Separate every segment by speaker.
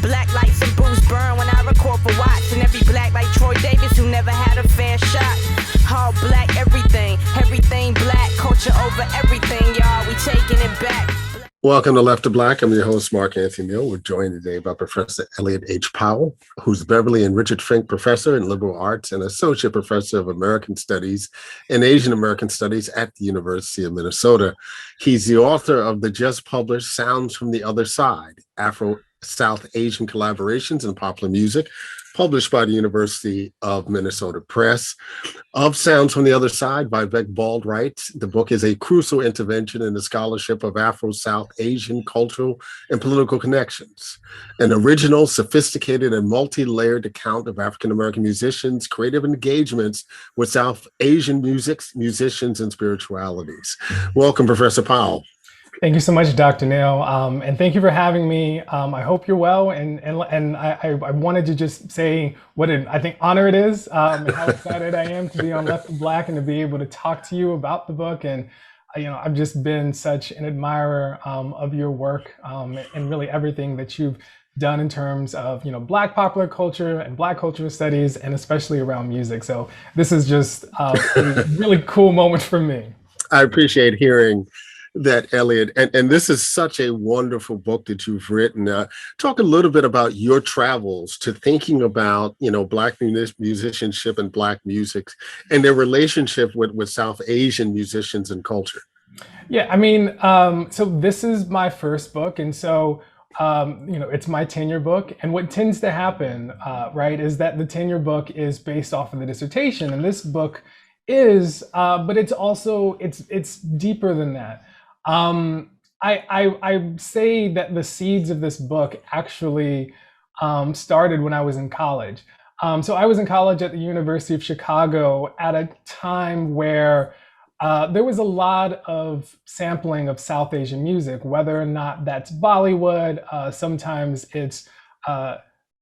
Speaker 1: Black lights and booze burn when I record for Watts. And every black like Troy Davis who never had a fair shot. All black everything, everything black. Culture over everything, y'all. We taking it back.
Speaker 2: Welcome to Left to Black. I'm your host, Mark Anthony Neal. We're joined today by Professor Elliot H. Powell, who's Beverly and Richard Fink Professor in Liberal Arts and Associate Professor of American Studies and Asian American Studies at the University of Minnesota. He's the author of the just published Sounds from the Other Side, Afro-South Asian Collaborations in Popular Music, published by the University of Minnesota Press. Of Sounds from the Other Side by Beck Bald writes, the book is a crucial intervention in the scholarship of Afro-South Asian cultural and political connections. An original, sophisticated, and multi-layered account of African-American musicians' creative engagements with South Asian musicians, and spiritualities. Welcome, Professor Powell.
Speaker 3: Thank you so much, Dr. Neal, and thank you for having me. I hope you're well, and I wanted to just say what an honor it is, and how excited I am to be on Left to Black and to be able to talk to you about the book. And I've just been such an admirer of your work and really everything that you've done in terms of Black popular culture and Black cultural studies, and especially around music. So this is just a really cool moment for me.
Speaker 2: I appreciate hearing that, Elliot, and this is such a wonderful book that you've written. Talk a little bit about your travels to thinking about Black musicianship and Black music and their relationship with South Asian musicians and culture.
Speaker 3: Yeah, so this is my first book, and so it's my tenure book. And what tends to happen, right, is that the tenure book is based off of the dissertation, and this book is, but it's also it's deeper than that. I say that the seeds of this book actually started when I was in college. So I was in college at the University of Chicago at a time where there was a lot of sampling of South Asian music, whether or not that's Bollywood. Sometimes it's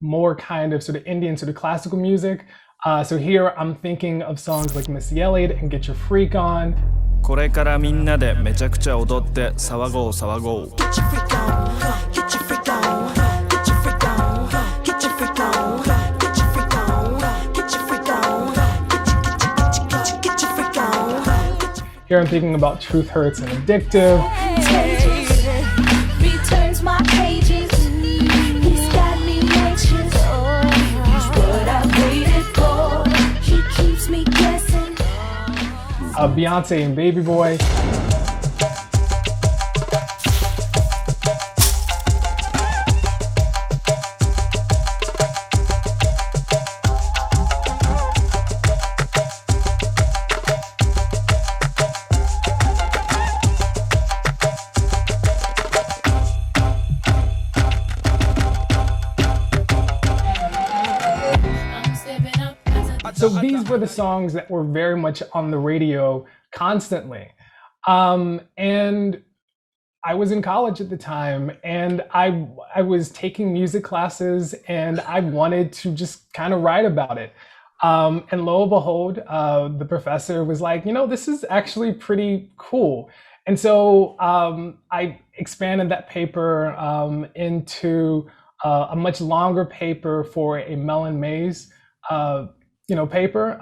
Speaker 3: more kind of sort of Indian sort of classical music. So here I'm thinking of songs like Missy Elliott and Get Your Freak On.
Speaker 4: これからみんなでめちゃくちゃ踊って騒ごう騒ごう
Speaker 1: Get your freak on, get your freak on, get your freak on, get your freak on, get your freak on, get your freak on, get your freak on.
Speaker 3: Here I'm thinking about Truth Hurts and Addictive.
Speaker 1: Returns my pages, he's got me anxious. He's what I waited for, he keeps me guessing.
Speaker 3: Beyonce and Baby Boy. So these were the songs that were very much on the radio constantly. And I was in college at the time, and I was taking music classes, and I wanted to just kind of write about it. And lo and behold, the professor was like, this is actually pretty cool. And so I expanded that paper into a much longer paper for a Mellon Mays paper,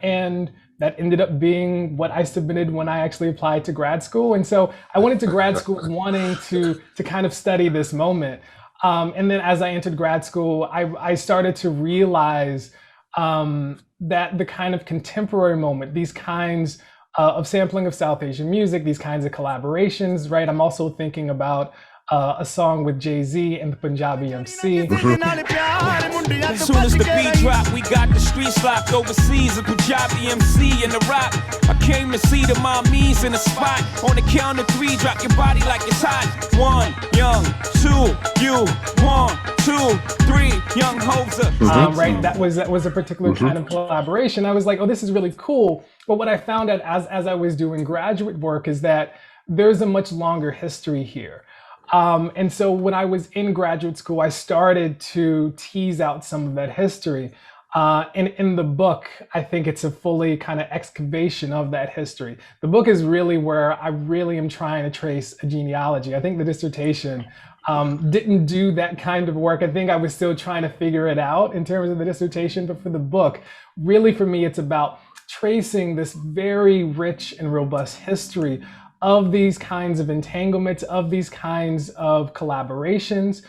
Speaker 3: and that ended up being what I submitted when I actually applied to grad school. And so I went into grad school wanting to kind of study this moment. And then as I entered grad school, I started to realize that the kind of contemporary moment, these kinds of sampling of South Asian music, these kinds of collaborations, right? I'm also thinking about a song with Jay-Z and the Punjabi MC.
Speaker 4: As soon as the beat drop, we got the streets locked overseas. A Punjabi MC in the rock. I came to see the mommies in the spot. On the count of three, drop your body like it's hot. 1, young, 2, you, 1, 2, 3, young Hoser.
Speaker 3: Right, that was a particular kind of collaboration. I was like, oh, this is really cool. But what I found out as I was doing graduate work is that there's a much longer history here. And so when I was in graduate school, I started to tease out some of that history. And in the book, I think it's a fully kind of excavation of that history. The book is really where I really am trying to trace a genealogy. I think the dissertation Didn't do that kind of work. I think I was still trying to figure it out in terms of the dissertation, but for the book, really for me, it's about tracing this very rich and robust history of these kinds of entanglements, of these kinds of collaborations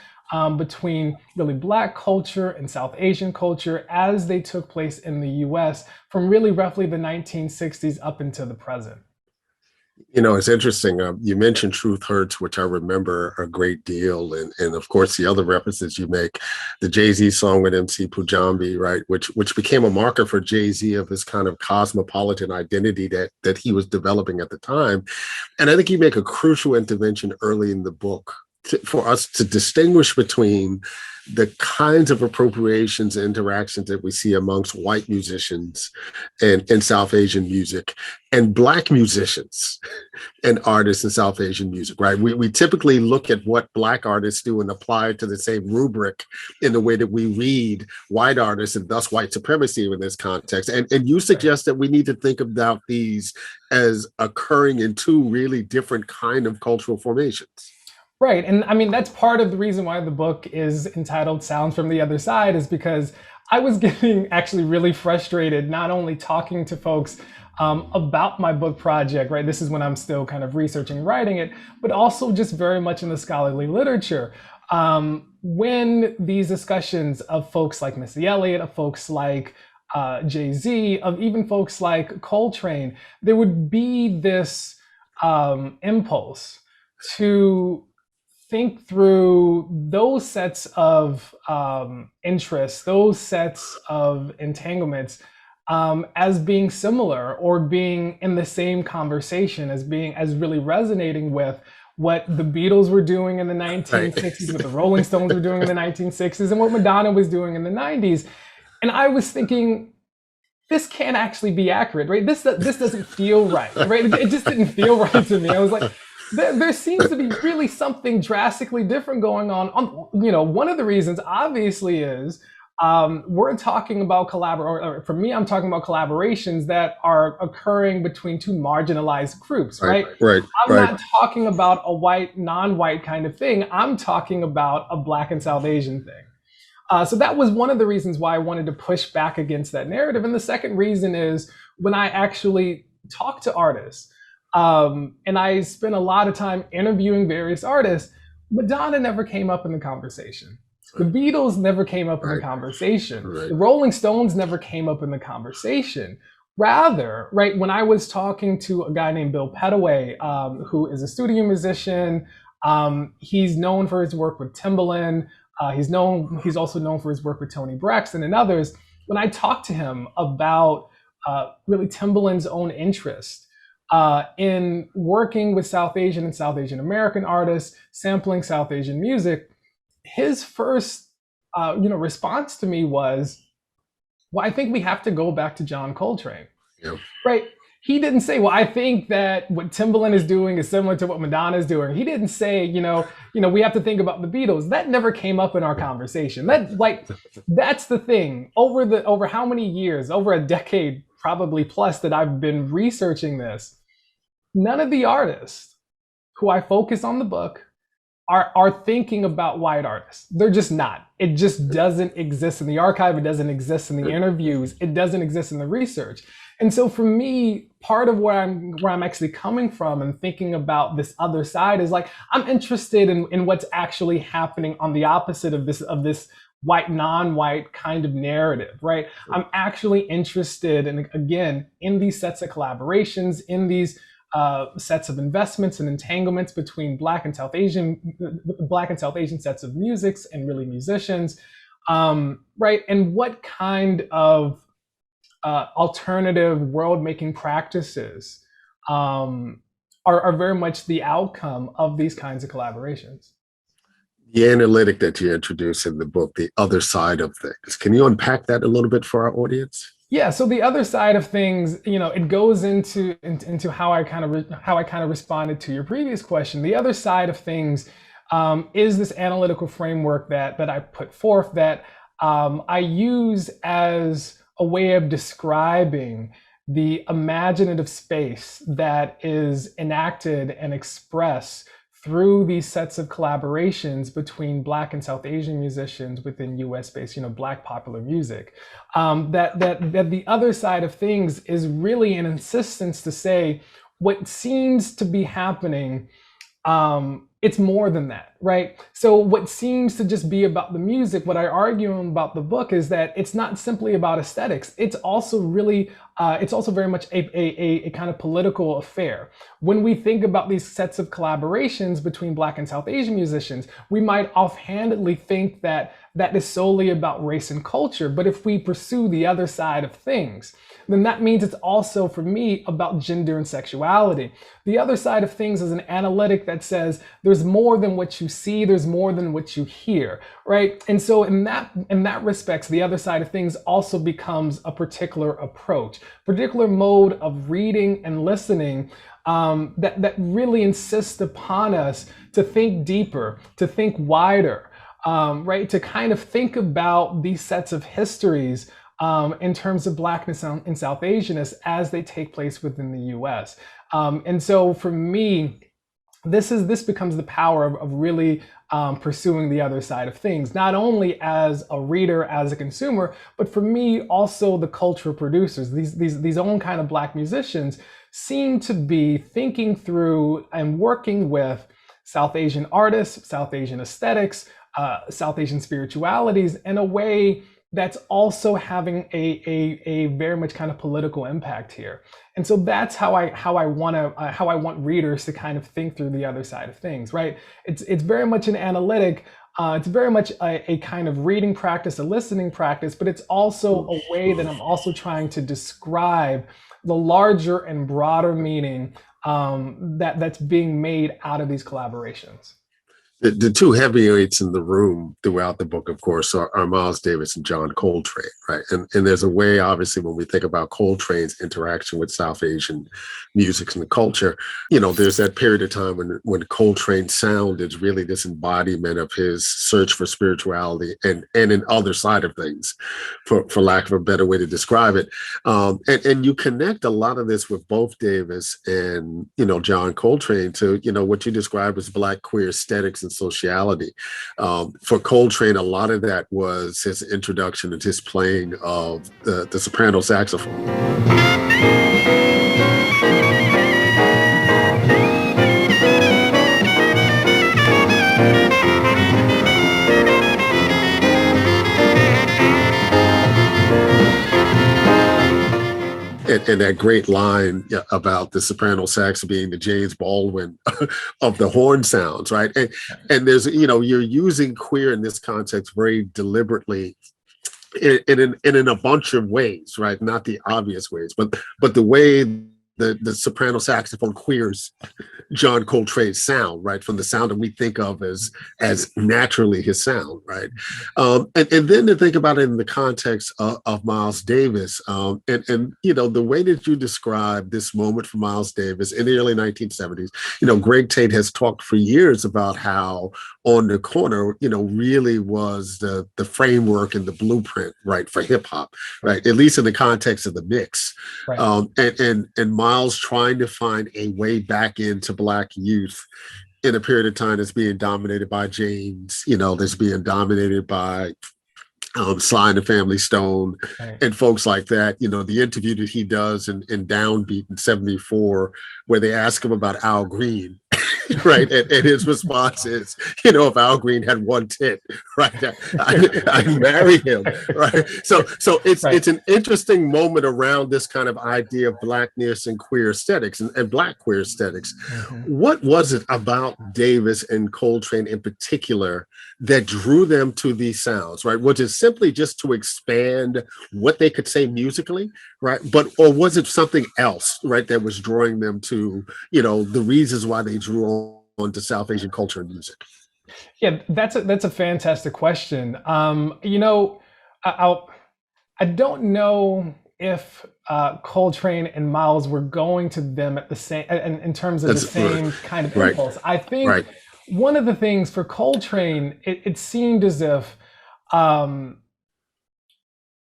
Speaker 3: between really Black culture and South Asian culture as they took place in the US from really roughly the 1960s up until the present.
Speaker 2: You know, it's interesting. You mentioned Truth Hurts, which I remember a great deal. And of course, the other references you make, the Jay-Z song with MC Pujambi, right, which became a marker for Jay-Z of his kind of cosmopolitan identity that he was developing at the time. And I think you make a crucial intervention early in the book for us to distinguish between the kinds of appropriations and interactions that we see amongst white musicians and South Asian music and Black musicians and artists in South Asian music, right? We typically look at what Black artists do and apply it to the same rubric in the way that we read white artists and thus white supremacy in this context. And you suggest that we need to think about these as occurring in two really different kind of cultural formations.
Speaker 3: Right. And I mean, that's part of the reason why the book is entitled Sounds from the Other Side, is because I was getting actually really frustrated, not only talking to folks about my book project, right? This is when I'm still kind of researching and writing it, but also just very much in the scholarly literature. When these discussions of folks like Missy Elliott, of folks like Jay-Z, of even folks like Coltrane, there would be this impulse to think through those sets of interests, those sets of entanglements as being similar or being in the same conversation, as really resonating with what the Beatles were doing in the 1960s, what the Rolling Stones were doing in the 1960s, and what Madonna was doing in the 90s. And I was thinking, this can't actually be accurate, right? This doesn't feel right, right? It just didn't feel right to me. I was like, there seems to be really something drastically different going on. One of the reasons obviously is we're talking about or for me, I'm talking about collaborations that are occurring between two marginalized groups, right?
Speaker 2: Right.
Speaker 3: I'm not talking about a white, non-white kind of thing. I'm talking about a Black and South Asian thing. So that was one of the reasons why I wanted to push back against that narrative. And the second reason is when I actually talk to artists, and I spent a lot of time interviewing various artists, Madonna never came up in the conversation. The Beatles never came up in the conversation. The Rolling Stones never came up in the conversation. Rather, right, when I was talking to a guy named Bill Petaway, who is a studio musician, he's known for his work with Timbaland. He's also known for his work with Toni Braxton and others. When I talked to him about really Timbaland's own interest in working with South Asian and South Asian American artists, sampling South Asian music, his first response to me was, well, I think we have to go back to John Coltrane.
Speaker 2: Yep. Right?
Speaker 3: He didn't say, well, I think that what Timbaland is doing is similar to what Madonna is doing. He didn't say, we have to think about the Beatles. That never came up in our conversation. That's the thing. Over how many years, over a decade, probably plus, that I've been researching this, none of the artists who I focus on the book are thinking about white artists. They're just not. It just doesn't exist in the archive. It doesn't exist in the interviews. It doesn't exist in the research. And so for me, part of where I'm actually coming from and thinking about this other side is like, I'm interested in what's actually happening on the opposite of this white, non-white kind of narrative, right? I'm actually interested in these sets of collaborations, in these sets of investments and entanglements between Black and South Asian sets of musics and really musicians, right? And what kind of alternative world-making practices are very much the outcome of these kinds of collaborations.
Speaker 2: The analytic that you introduce in the book, the other side of things. Can you unpack that a little bit for our audience?
Speaker 3: Yeah, so the other side of things, it goes into how I kind of responded to your previous question. The other side of things is this analytical framework that I put forth that I use as a way of describing the imaginative space that is enacted and expressed through these sets of collaborations between Black and South Asian musicians within US-based, Black popular music. That the other side of things is really an insistence to say what seems to be happening, it's more than that, right? So what seems to just be about the music, what I argue about the book is that it's not simply about aesthetics. It's also really, it's also very much a kind of political affair. When we think about these sets of collaborations between Black and South Asian musicians, we might offhandedly think that that is solely about race and culture. But if we pursue the other side of things, then that means it's also, for me, about gender and sexuality. The other side of things is an analytic that says there's more than what you see, there's more than what you hear, right? And so in that respects, the other side of things also becomes a particular approach, particular mode of reading and listening that really insists upon us to think deeper, to think wider, right? To kind of think about these sets of histories in terms of Blackness and South Asianness as they take place within the US. And so for me, this becomes the power of really pursuing the other side of things, not only as a reader, as a consumer, but for me, also the cultural producers. These own kind of Black musicians seem to be thinking through and working with South Asian artists, South Asian aesthetics, South Asian spiritualities in a way that's also having a very much kind of political impact here. And so that's how I want readers to kind of think through the other side of things, right? It's very much an analytic, it's very much a kind of reading practice, a listening practice, but it's also a way that I'm also trying to describe the larger and broader meaning that's being made out of these collaborations.
Speaker 2: The two heavyweights in the room throughout the book, of course, are Miles Davis and John Coltrane, right? And there's a way, obviously, when we think about Coltrane's interaction with South Asian music and the culture, there's that period of time when Coltrane's sound is really this embodiment of his search for spirituality and an other side of things, for lack of a better way to describe it. And you connect a lot of this with both Davis and, John Coltrane to, what you describe as Black queer aesthetics and sociality. For Coltrane, a lot of that was his introduction and his playing of the soprano saxophone. And that great line about the soprano sax being the James Baldwin of the horn sounds, right? And there's, you're using queer in this context very deliberately in a bunch of ways, right? Not the obvious ways, but the way the soprano saxophone queers John Coltrane's sound, right? From the sound that we think of as naturally his sound, right? And then to think about it in the context of Miles Davis, and the way that you describe this moment for Miles Davis in the early 1970s, Greg Tate has talked for years about how On the Corner, really was the framework and the blueprint, right, for hip hop, right? At least in the context of the mix, right. And Miles trying to find a way back into Black youth in a period of time that's being dominated by James, that's being dominated by Sly and the Family Stone, right, and folks like that. The interview that he does in Downbeat in '74, where they ask him about Al Green, right? And his response is, if Al Green had one tit, right, I'd marry him, right? So it's right. It's an interesting moment around this kind of idea of Blackness and queer aesthetics and Black queer aesthetics. Mm-hmm. What was it about Davis and Coltrane in particular that drew them to these sounds, right? Was it simply just to expand what they could say musically, right? Or was it something else, right, that was drawing them to, the reasons why they drew on to South Asian culture and music?
Speaker 3: Yeah, that's a fantastic question. I don't know if Coltrane and Miles were going to them at the same, in terms of the same kind of impulse. I think one of the things for Coltrane, it seemed as if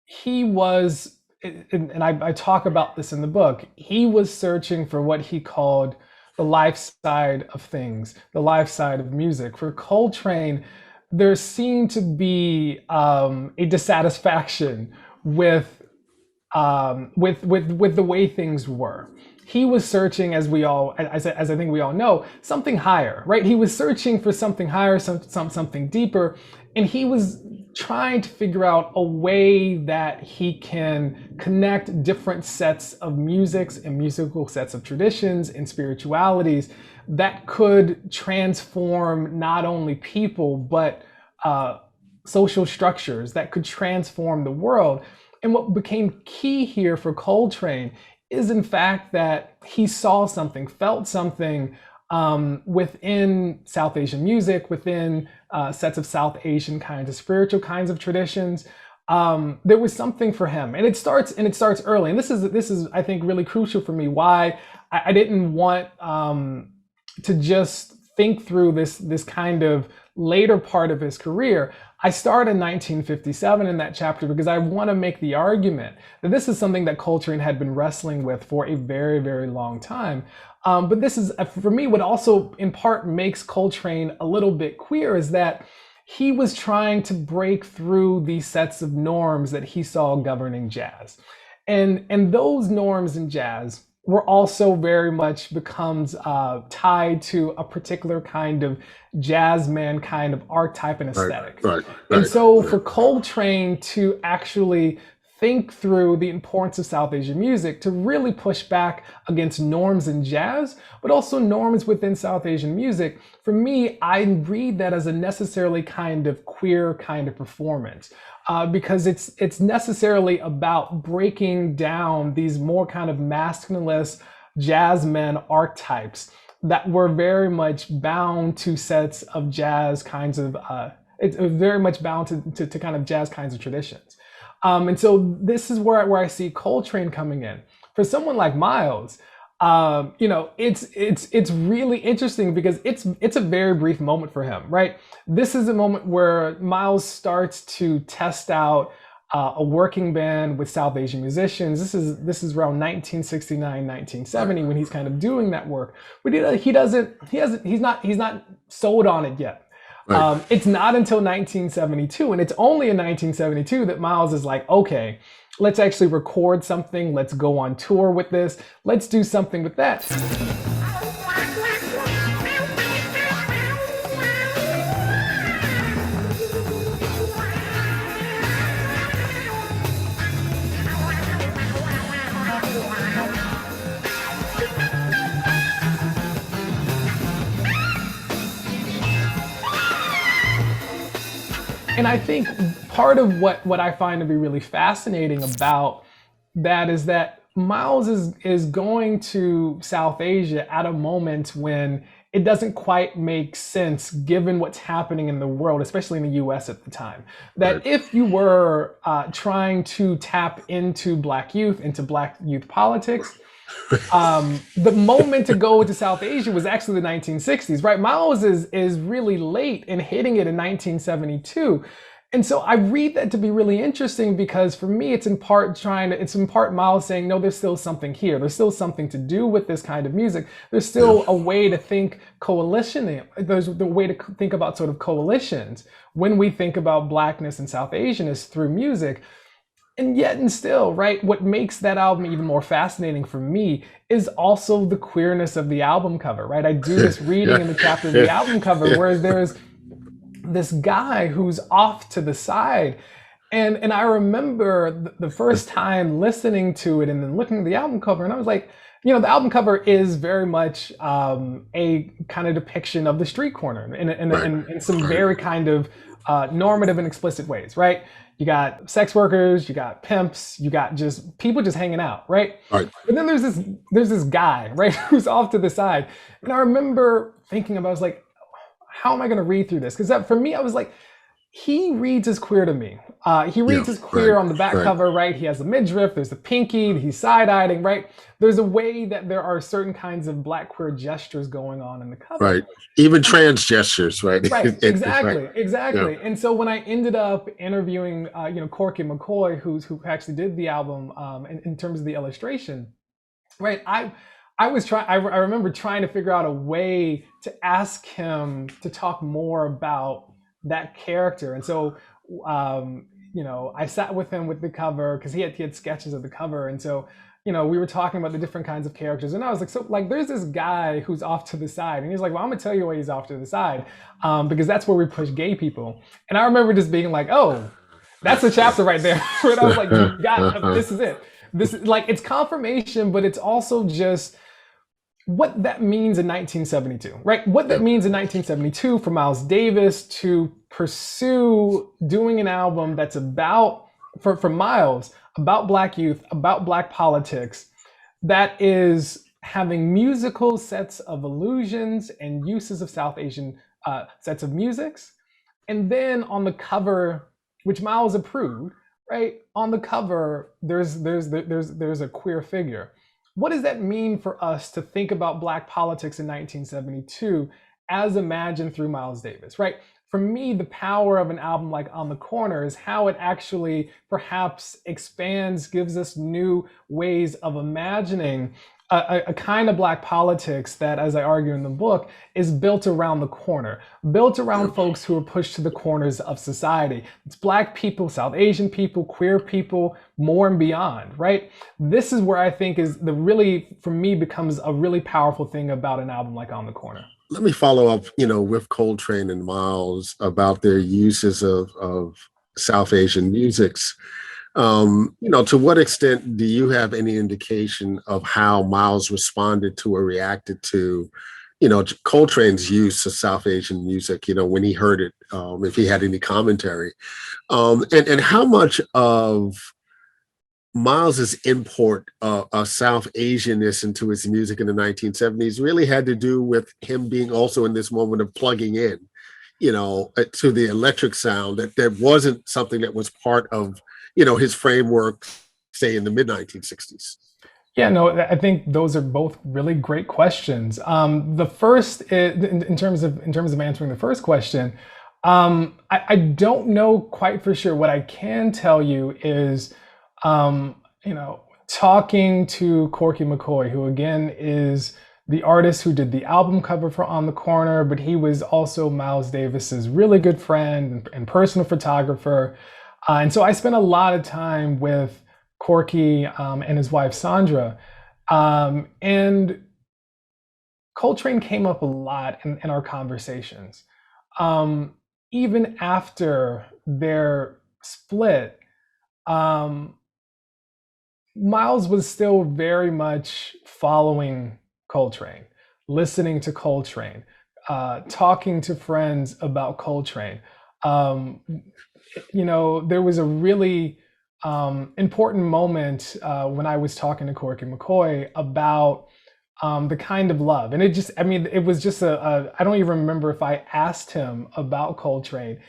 Speaker 3: he was, and I talk about this in the book, he was searching for what he called the life side of things, the life side of music. For Coltrane, there seemed to be a dissatisfaction with with the way things were. He was searching, as I think we all know, something higher, right? He was searching for something higher, something deeper, and he was trying to figure out a way that he can connect different sets of musics and musical sets of traditions and spiritualities that could transform not only people but social structures, that could transform the world. And what became key here for Coltrane is, in fact, that he saw something, felt something within South Asian music, within sets of South Asian kinds of spiritual kinds of traditions. There was something for him, and it starts early. And this is I think really crucial for me. Why I didn't want to just think through this kind of later part of his career. I start in 1957 in that chapter because I want to make the argument that this is something that Coltrane had been wrestling with for a very, very long time. But this is, for me, what also in part makes Coltrane a little bit queer is that he was trying to break through these sets of norms that he saw governing jazz. And those norms in jazz were also very much becomes tied to a particular kind of jazz man kind of archetype and aesthetic. And so for Coltrane to actually think through the importance of South Asian music, to really push back against norms in jazz, but also norms within South Asian music, for me, I read that as a necessarily kind of queer kind of performance. Because it's necessarily about breaking down these more kind of masculinist jazz men archetypes that were very much bound to sets of jazz kinds of, it's very much bound to kind of jazz kinds of traditions. And so this is where I see Coltrane coming in. For someone like Miles, you know, it's really interesting because it's a very brief moment for him, right? This is a moment where Miles starts to test out a working band with South Asian musicians. This is around 1969, 1970 when he's kind of doing that work. But he's not sold on it yet. Right. It's not until 1972, and it's only in 1972 that Miles is like, okay, let's actually record something. Let's go on tour with this. Let's do something with that. And I think part of what I find to be really fascinating about that is that Miles is going to South Asia at a moment when it doesn't quite make sense given what's happening in the world, especially in the US at the time. That right. If you were trying to tap into Black youth politics, the moment to go to South Asia was actually the 1960s, right? Miles is really late in hitting it in 1972. And so I read that to be really interesting because for me, it's in part Miles saying, no, there's still something here. There's still something to do with this kind of music. There's still a way to think coalition. There's the way to think about sort of coalitions when we think about Blackness and South Asian is through music. And yet and still, right, what makes that album even more fascinating for me is also the queerness of the album cover, right? I do this reading in the chapter of the album cover where there's this guy who's off to the side. And I remember the first time listening to it and then looking at the album cover, and I was like, you know, the album cover is very much a kind of depiction of the street corner in some very kind of normative and explicit ways, right? You got sex workers, you got pimps, you got just people just hanging out, right? Right. But then there's this guy, right, who's off to the side. And I remember thinking about, I was like, how am I going to read through this? Because for me, I was like, he reads as queer to me. He reads as queer on the back cover, right? He has the midriff, there's the pinky, he's side-eyeing, right? There's a way that there are certain kinds of Black queer gestures going on in the cover. Right.
Speaker 2: Even trans gestures, right?
Speaker 3: Right, exactly. Yeah. And so when I ended up interviewing, Corky McCoy, who actually did the album in terms of the illustration, right? I remember trying to figure out a way to ask him to talk more about that character. And so, I sat with him with the cover because he had sketches of the cover. And so, we were talking about the different kinds of characters. And I was like, so like, there's this guy who's off to the side. And he's like, well, I'm gonna tell you why he's off to the side, because that's where we push gay people. And I remember just being like, oh, that's a chapter right there. Where I was like, you got, this is it. This is like, it's confirmation, but it's also just what that means in 1972, right? What that means in 1972 for Miles Davis to pursue doing an album that's about, for Miles, about Black youth, about Black politics, that is having musical sets of allusions and uses of South Asian sets of musics. And then on the cover, which Miles approved, right? On the cover, there's a queer figure. What does that mean for us to think about Black politics in 1972 as imagined through Miles Davis, right? For me, the power of an album like On the Corner is how it actually perhaps expands, gives us new ways of imagining a kind of Black politics that, as I argue in the book, is built around the corner, built around folks who are pushed to the corners of society. It's Black people, South Asian people, queer people, more and beyond, right? This is where I think is for me, becomes a really powerful thing about an album like On the Corner.
Speaker 2: Let me follow up, with Coltrane and Miles about their uses of South Asian musics. To what extent do you have any indication of how Miles responded to or reacted to, Coltrane's use of South Asian music, when he heard it, if he had any commentary, and how much of Miles's import of South Asianness into his music in the 1970s really had to do with him being also in this moment of plugging in, to the electric sound that wasn't something that was part of his framework, say in the mid 1960s?
Speaker 3: Yeah, no, I think those are both really great questions. The first, in terms of answering the first question, I don't know quite for sure. What I can tell you is, talking to Corky McCoy, who again is the artist who did the album cover for On the Corner, but he was also Miles Davis's really good friend and personal photographer. And so I spent a lot of time with Corky and his wife, Sandra. And Coltrane came up a lot in our conversations. Even after their split, Miles was still very much following Coltrane, listening to Coltrane, talking to friends about Coltrane. There was a really important moment when I was talking to Corky McCoy about the kind of love. And it was just I don't even remember if I asked him about Coltrane.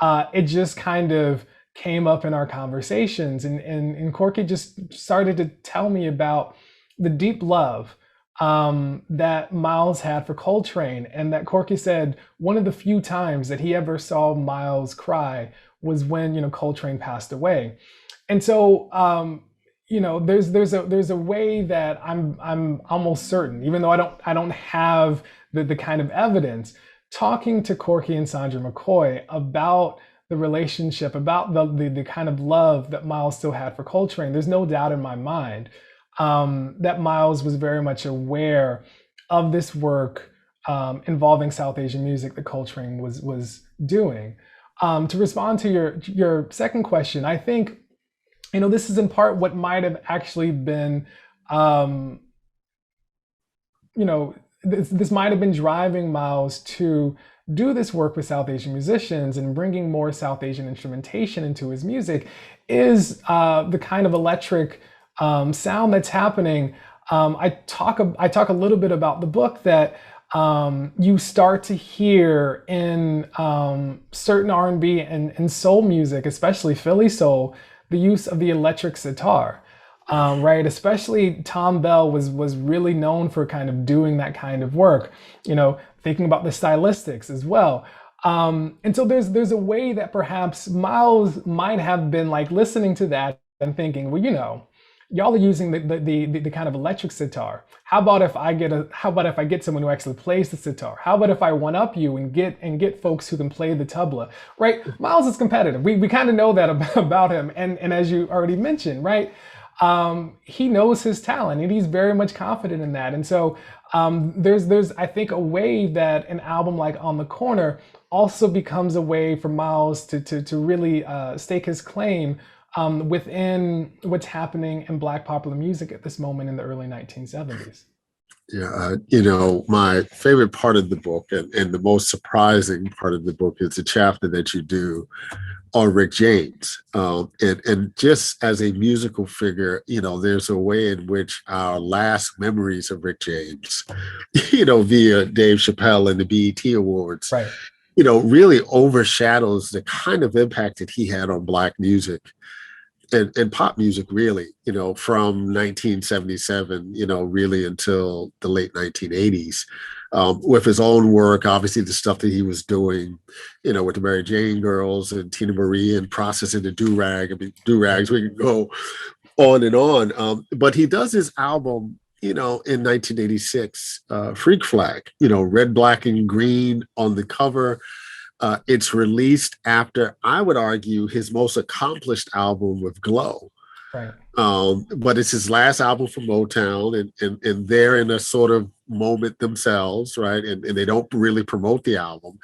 Speaker 3: It just kind of came up in our conversations, and Corky just started to tell me about the deep love that Miles had for Coltrane, and that Corky said one of the few times that he ever saw Miles cry was when Coltrane passed away. And so there's a way that I'm almost certain, even though I don't have the kind of evidence, talking to Corky and Sandra McCoy about the relationship, about the kind of love that Miles still had for Coltrane. There's no doubt in my mind that Miles was very much aware of this work involving South Asian music that Coltrane was doing. To respond to your second question, I think, this is in part what might have actually been, this might have been driving Miles to do this work with South Asian musicians and bringing more South Asian instrumentation into his music, is the kind of electric sound that's happening. I talk a little bit about the book that you start to hear in certain R&B and soul music, especially Philly soul, the use of the electric sitar, right? Especially Tom Bell was really known for kind of doing that kind of work, thinking about the stylistics as well. And so there's a way that perhaps Miles might have been like listening to that and thinking, well, y'all are using the kind of electric sitar. How about if I get someone who actually plays the sitar? How about if I one up you and get folks who can play the tabla, right? Miles is competitive. We kind of know that about him. And as you already mentioned, right? He knows his talent and he's very much confident in that. And so there's I think a way that an album like On the Corner also becomes a way for Miles to really stake his claim within what's happening in Black popular music at this moment in the early 1970s.
Speaker 2: Yeah, my favorite part of the book and the most surprising part of the book is the chapter that you do on Rick James. And just as a musical figure, there's a way in which our last memories of Rick James, via Dave Chappelle and the BET Awards,
Speaker 3: Right.
Speaker 2: Really overshadows the kind of impact that he had on Black music and pop music, really, from 1977, really until the late 1980s, with his own work, obviously the stuff that he was doing, with the Mary Jane Girls and Tina Marie and processing the do-rag. I mean, do-rags, we can go on and on. But he does his album, in 1986, Freak Flag, red, black, and green on the cover. It's released after, I would argue, his most accomplished album with Glow.
Speaker 3: Right.
Speaker 2: But it's his last album for Motown, and they're in a sort of moment themselves, right? And they don't really promote the album.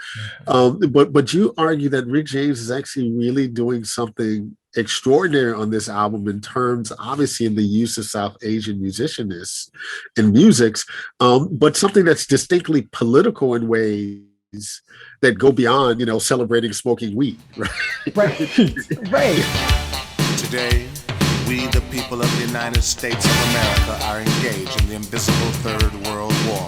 Speaker 2: But you argue that Rick James is actually really doing something extraordinary on this album in terms, obviously, in the use of South Asian musicianists and musics, but something that's distinctly political in ways that go beyond, celebrating smoking weed, right?
Speaker 3: Right.
Speaker 5: Today, we, the people of the United States of America, are engaged in the invisible Third World War.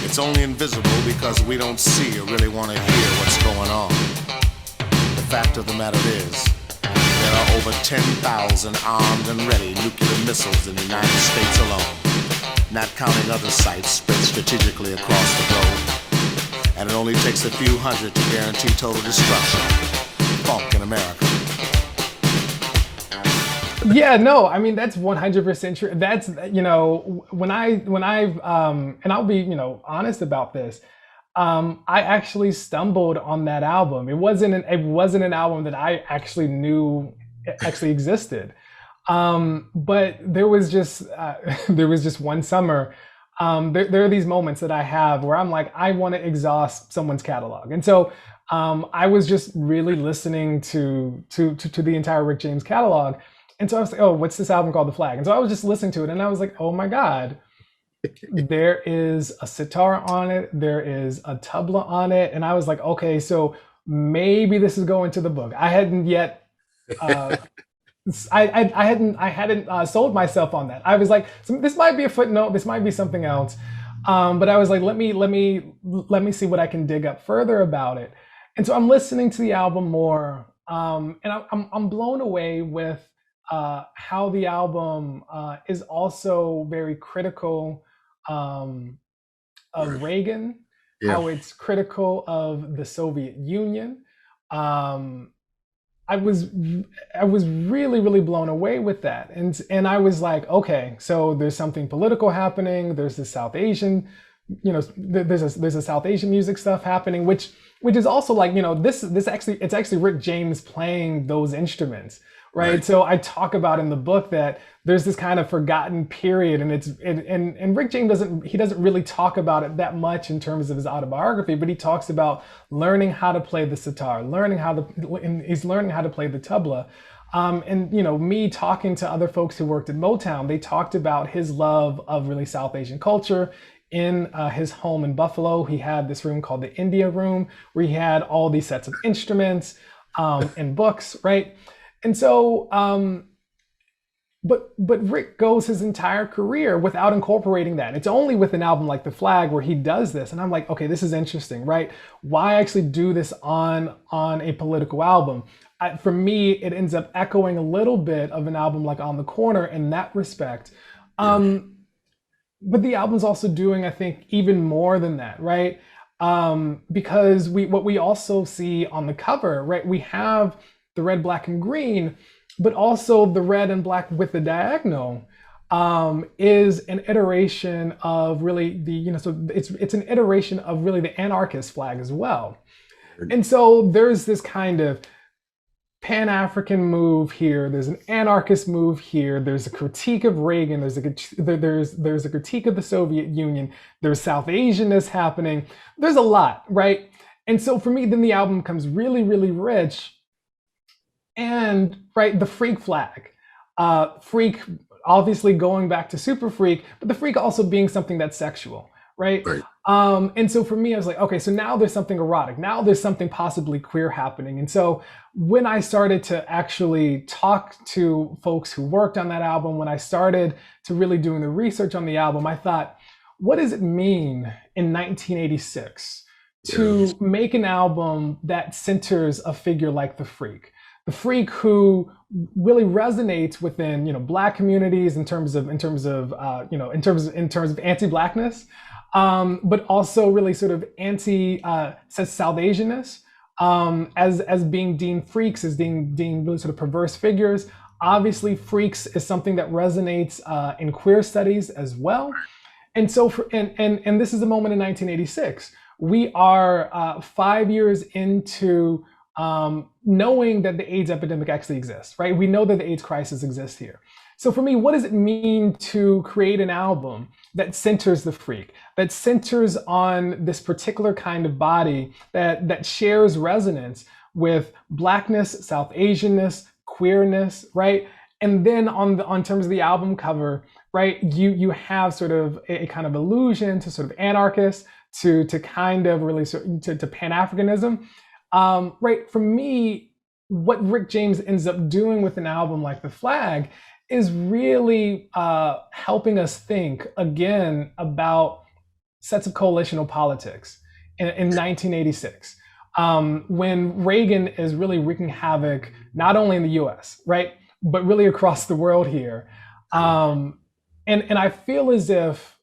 Speaker 5: It's only invisible because we don't see or really want to hear what's going on. The fact of the matter is, there are over 10,000 armed and ready nuclear missiles in the United States alone, not counting other sites spread strategically across the globe. And it only takes a few hundred to guarantee total destruction. Funk in America.
Speaker 3: Yeah, no, I mean, that's 100% true. That's, when I've, and I'll be, honest about this. I actually stumbled on that album. It wasn't an album that I actually knew actually existed. But there was just one summer. There are these moments that I have where I'm like, I want to exhaust someone's catalog. And so I was just really listening to the entire Rick James catalog. And so I was like, oh, what's this album called? The Flag. And so I was just listening to it and I was like, oh my God, there is a sitar on it. There is a tabla on it. And I was like, okay, so maybe this is going to the book. I hadn't yet, I hadn't sold myself on that. I was like, so this might be a footnote. This might be something else. But I was like, let me see what I can dig up further about it. And so I'm listening to the album more, and I'm blown away with how the album is also very critical of Reagan, how it's critical of the Soviet Union. I was really, really blown away with that. And I was like, okay, so there's something political happening. There's the South Asian, there's a South Asian music stuff happening, which is also like, it's actually Rick James playing those instruments. Right. So I talk about in the book that there's this kind of forgotten period, and Rick James doesn't really talk about it that much in terms of his autobiography, but he talks about learning how to play the sitar, he's learning how to play the tabla. And me talking to other folks who worked at Motown, they talked about his love of really South Asian culture. In his home in Buffalo, he had this room called the India Room, where he had all these sets of instruments and books, right? And so, but Rick goes his entire career without incorporating that. It's only with an album like The Flag where he does this. And I'm like, okay, this is interesting, right? Why actually do this on a political album? For me, it ends up echoing a little bit of an album like On the Corner in that respect. But the album's also doing, I think, even more than that, right? Because what we also see on the cover, right? We have the red, black, and green, but also the red and black with the diagonal is an iteration of really so it's an iteration of really the anarchist flag as well. And so there's this kind of Pan-African move here. There's an anarchist move here. There's a critique of Reagan. There's a critique of the Soviet Union. There's South Asianness happening. There's a lot, right? And so for me, then the album becomes really, really rich. And right, the freak flag, freak obviously going back to super freak, but the freak also being something that's sexual, right? And so for me, I was like, okay, so now there's something erotic. Now there's something possibly queer happening. And so when I started to actually talk to folks who worked on that album, when I started to really doing the research on the album, I thought, what does it mean in 1986 to make an album that centers a figure like the freak? The freak who really resonates within, Black communities in terms of anti-Blackness, but also really sort of South Asianness, as being deemed freaks, as being deemed really sort of perverse figures. Obviously, freaks is something that resonates in queer studies as well. And so, and this is a moment in 1986. We are 5 years into knowing that the AIDS epidemic actually exists, right? We know that the AIDS crisis exists here. So for me, what does it mean to create an album that centers the freak, that centers on this particular kind of body that shares resonance with Blackness, South Asianness, queerness, right? And then on terms of the album cover, right, you have sort of a kind of allusion to sort of anarchists, to kind of really to Pan-Africanism. Right, for me, what Rick James ends up doing with an album like The Flag is really helping us think again about sets of coalitional politics in 1986, when Reagan is really wreaking havoc, not only in the US, right, but really across the world here. And I feel as if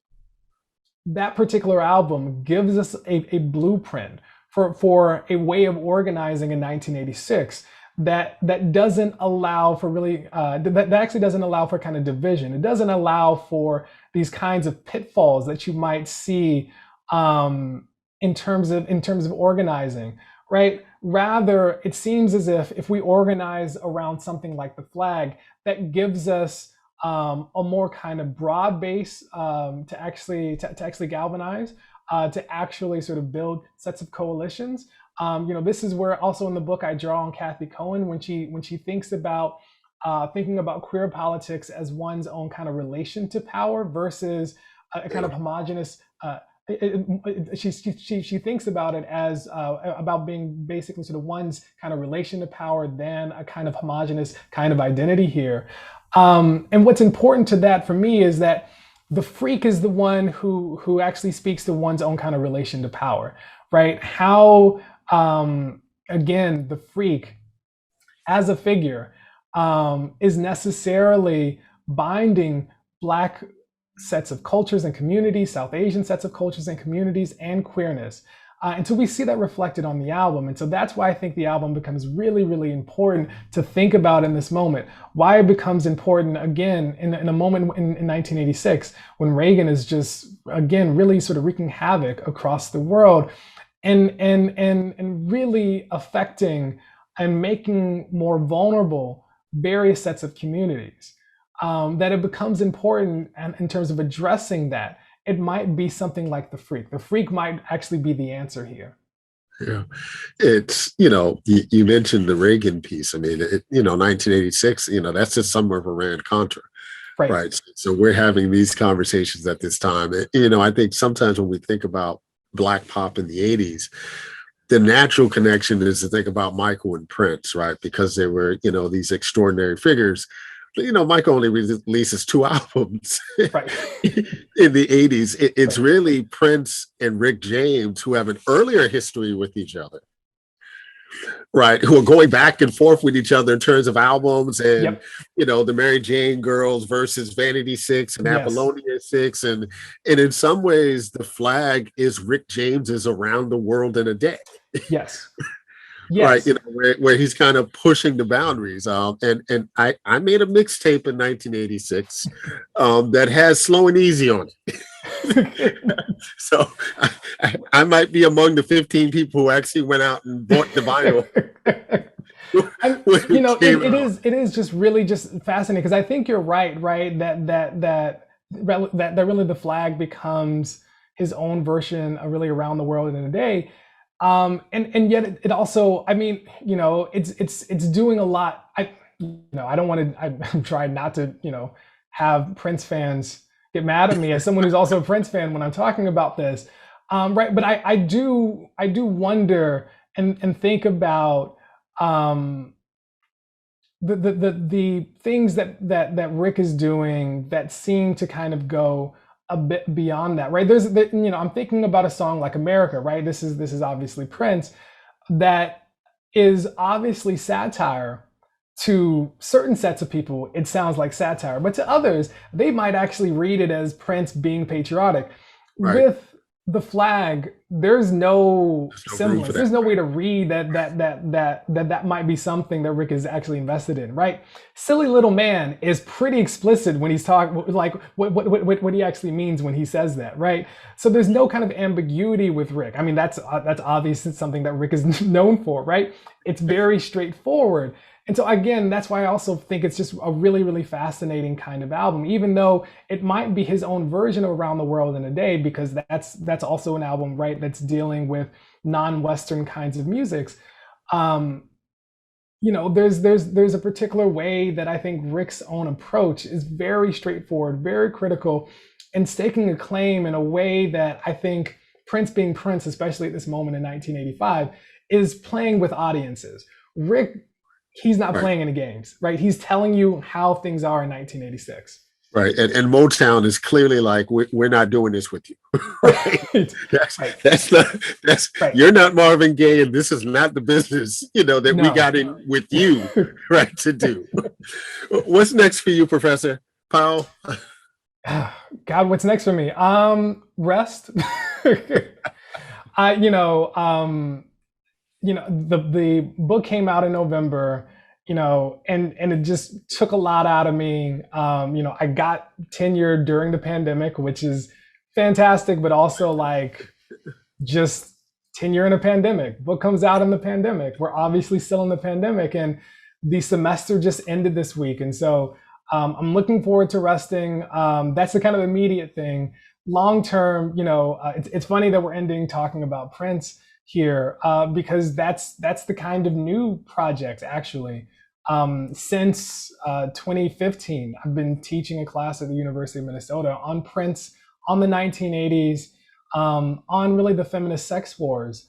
Speaker 3: that particular album gives us a blueprint for a way of organizing in 1986 that doesn't allow for really that actually doesn't allow for kind of division. It doesn't allow for these kinds of pitfalls that you might see in terms of organizing, right? Rather, it seems as if we organize around something like the flag, that gives us a more kind of broad base to actually galvanize, to actually sort of build sets of coalitions. This is where also in the book I draw on Kathy Cohen when she thinks about thinking about queer politics as one's own kind of relation to power versus a kind of homogenous. She thinks about it as about being basically sort of one's kind of relation to power than a kind of homogenous kind of identity here. And what's important to that for me is that the freak is the one who actually speaks to one's own kind of relation to power, right? How, again, the freak as a figure is necessarily binding Black sets of cultures and communities, South Asian sets of cultures and communities, and queerness. And so we see that reflected on the album. And so that's why I think the album becomes really, really important to think about in this moment. Why it becomes important, again, in a moment in 1986, when Reagan is just, again, really sort of wreaking havoc across the world and really affecting and making more vulnerable various sets of communities. That it becomes important in terms of addressing that. It might be something like the freak. The freak might actually be the answer here.
Speaker 2: Yeah, it's, you mentioned the Reagan piece. I mean, 1986, that's the summer of Iran-Contra, right? So we're having these conversations at this time. I think sometimes when we think about Black pop in the 80s, the natural connection is to think about Michael and Prince, right? Because they were, these extraordinary figures. Michael only releases 2 albums
Speaker 3: right.
Speaker 2: in the 80s. It's really Prince and Rick James who have an earlier history with each other, right? Who are going back and forth with each other in terms of albums and, the Mary Jane Girls versus Vanity 6 and Apollonia 6. And in some ways, the flag is Rick James's Around the World in a Day.
Speaker 3: Yes. Yes.
Speaker 2: right? You know, where he's kind of pushing the boundaries. And I made a mixtape in 1986 that has Slow and Easy on it. So I might be among the 15 people who actually went out and bought the vinyl.
Speaker 3: You know, it is just really just fascinating, because I think you're right, that really the flag becomes his own version of really around the world in a day. And yet it also, I mean, you know, it's doing a lot. I'm trying not to, you know, have Prince fans get mad at me as someone who's also a Prince fan when I'm talking about this. Right. But I do wonder and think about the things that Rick is doing that seem to kind of go a bit beyond that, right? You know, I'm thinking about a song like America, right? This is obviously Prince, that is obviously satire. To certain sets of people, it sounds like satire, but to others, they might actually read it as Prince being patriotic. Right. With the flag, there's no semblance. There's no way to read that might be something that Rick is actually invested in, right? Silly Little Man is pretty explicit when he's talking, like what he actually means when he says that, right? So there's no kind of ambiguity with Rick. I mean, that's obvious. It's something that Rick is known for, right? It's very straightforward. And so again, that's why I also think it's just a really, really fascinating kind of album, even though it might be his own version of Around the World in a Day, because that's also an album, right, that's dealing with non-Western kinds of musics. You know, there's a particular way that I think Rick's own approach is very straightforward, very critical, and staking a claim in a way that I think Prince being Prince, especially at this moment in 1985, is playing with audiences. Rick, he's not playing any games, right? He's telling you how things are in 1986.
Speaker 2: Right. And Motown is clearly like, we're not doing this with you. Right. That's right. You're not Marvin Gaye, and this is not the business, you know, that we got in with you, right, to do. What's next for you, Professor Powell?
Speaker 3: God, what's next for me? Rest. You know, the book came out in November, you know, and it just took a lot out of me. You know, I got tenured during the pandemic, which is fantastic, but also like just tenure in a pandemic. Book comes out in the pandemic. We're obviously still in the pandemic, and the semester just ended this week. And so I'm looking forward to resting. That's the kind of immediate thing. Long term, you know, it's funny that we're ending talking about Prince here, because that's the kind of new project actually. Since 2015, I've been teaching a class at the University of Minnesota on Prince, on the 1980s, on really the feminist sex wars,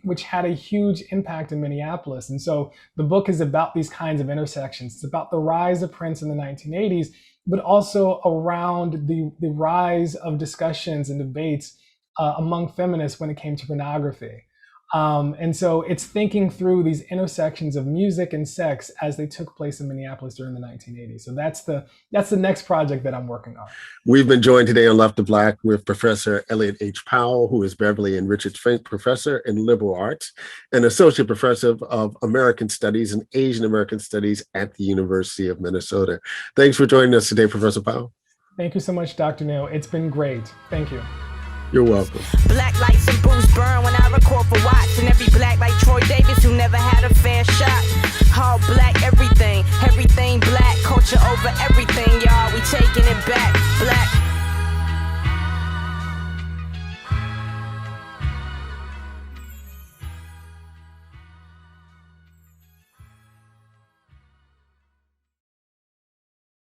Speaker 3: which had a huge impact in Minneapolis. And so the book is about these kinds of intersections. It's about the rise of Prince in the 1980s, but also around the rise of discussions and debates among feminists when it came to pornography. And so it's thinking through these intersections of music and sex as they took place in Minneapolis during the 1980s. So that's the next project that I'm working on.
Speaker 2: We've been joined today on Left of Black with Professor Elliot H. Powell, who is Beverly and Richard Fink Professor in Liberal Arts and Associate Professor of American Studies and Asian American Studies at the University of Minnesota. Thanks for joining us today, Professor Powell.
Speaker 3: Thank you so much, Dr. Neal. It's been great. Thank you.
Speaker 2: You're welcome.
Speaker 6: Black lights and Bruce burn when I record for Watts, and every black like Troy Davis who never had a fair shot. All black everything black, culture over everything, y'all. We taking it back.